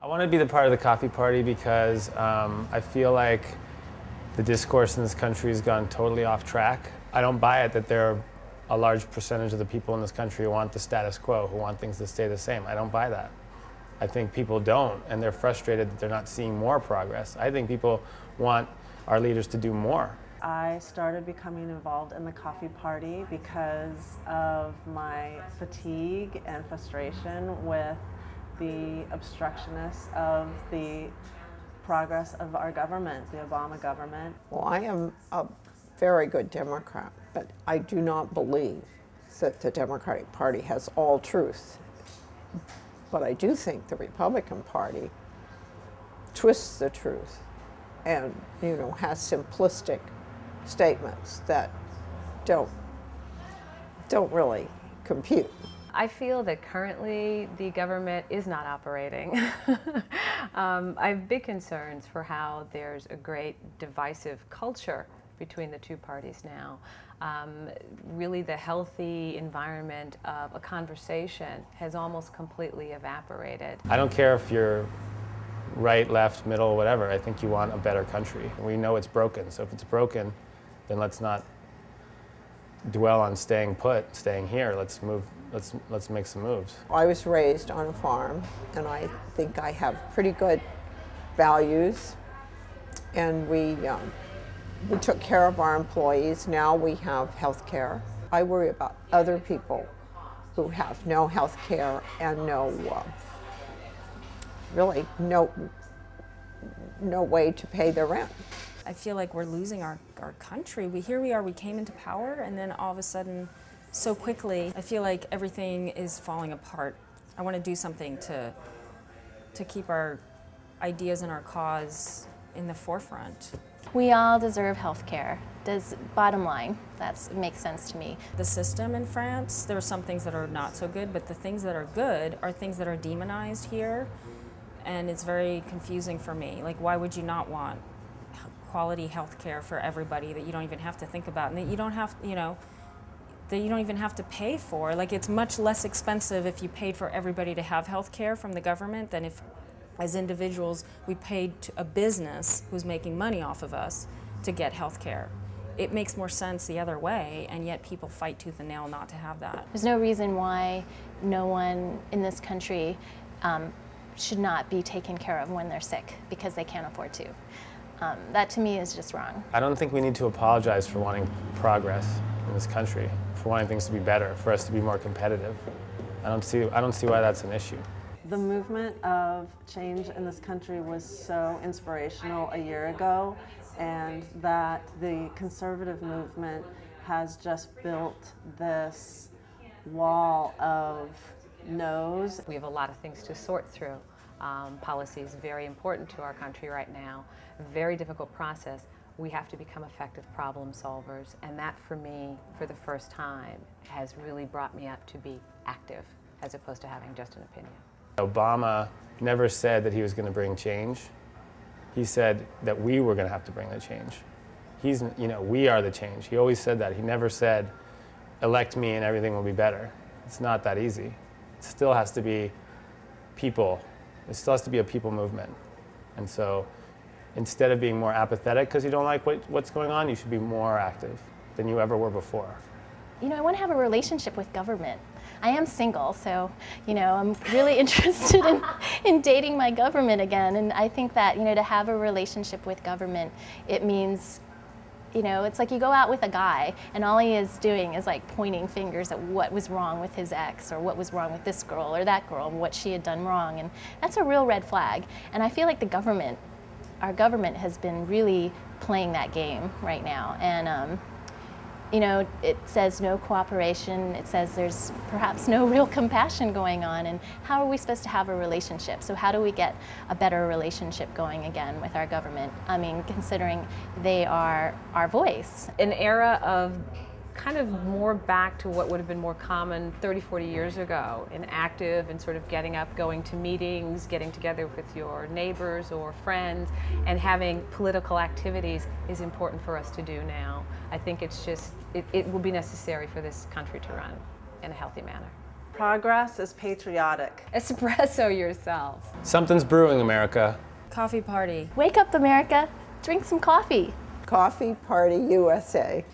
I want to be the part of the coffee party because I feel like the discourse in this country has gone totally off track. I don't buy it that there are a large percentage of the people in this country who want the status quo, who want things to stay the same. I don't buy that. I think people don't, and they're frustrated that they're not seeing more progress. I think people want our leaders to do more. I started becoming involved in the coffee party because of my fatigue and frustration with the obstructionists of the progress of our government, the Obama government. Well, I am a very good Democrat, but I do not believe that the Democratic Party has all truth. But I do think the Republican Party twists the truth and, has simplistic statements that don't really compute. I feel that currently the government is not operating. I have big concerns for how there's a great divisive culture between the two parties now. Really the healthy environment of a conversation has almost completely evaporated. I don't care if you're right, left, middle, whatever. I think you want a better country. We know it's broken, so if it's broken, then let's not dwell on staying put, staying here. Let's move. Let's make some moves. I was raised on a farm, and I think I have pretty good values, and we took care of our employees. Now we have health care. I worry about other people who have no health care and really no way to pay their rent. I feel like we're losing our country. Here we are, we came into power, and then all of a sudden, so quickly, I feel like everything is falling apart. I want to do something to keep our ideas and our cause in the forefront. We all deserve health care. Bottom line, that makes sense to me. The system in France, there are some things that are not so good, but the things that are good are things that are demonized here, and it's very confusing for me. Like, why would you not want quality health care for everybody that you don't even have to think about, and that you don't have, that you don't even have to pay for? Like, it's much less expensive if you paid for everybody to have health care from the government than if, as individuals, we paid to a business who's making money off of us to get health care. It makes more sense the other way, and yet people fight tooth and nail not to have that. There's no reason why no one in this country should not be taken care of when they're sick because they can't afford to. That to me is just wrong. I don't think we need to apologize for wanting progress in this country, for wanting things to be better, for us to be more competitive. I don't see why that's an issue. The movement of change in this country was so inspirational a year ago, and that the conservative movement has just built this wall of no's. We have a lot of things to sort through. Policy is very important to our country right now. A very difficult process. We have to become effective problem solvers, and that for me, for the first time, has really brought me up to be active as opposed to having just an opinion. Obama never said that he was going to bring change. He said that we were going to have to bring the change. We are the change. He always said that. He never said, elect me and everything will be better. It's not that easy. It still has to be people. It still has to be a people movement. And so instead of being more apathetic because you don't like what's going on, you should be more active than you ever were before. I want to have a relationship with government. I am single, so I'm really interested in dating my government again. And I think that to have a relationship with government, it means it's like you go out with a guy and all he is doing is like pointing fingers at what was wrong with his ex or what was wrong with this girl or that girl and what she had done wrong, and that's a real red flag. And I feel like our government has been really playing that game right now, and it says no cooperation, it says there's perhaps no real compassion going on, and how are we supposed to have a relationship? So how do we get a better relationship going again with our government? I mean, considering they are our voice. An era of kind of more back to what would have been more common 30, 40 years ago, in active and sort of getting up, going to meetings, getting together with your neighbors or friends, and having political activities is important for us to do now. I think it's just, it will be necessary for this country to run in a healthy manner. Progress is patriotic. Espresso yourself. Something's brewing, America. Coffee party. Wake up, America. Drink some coffee. Coffee Party USA.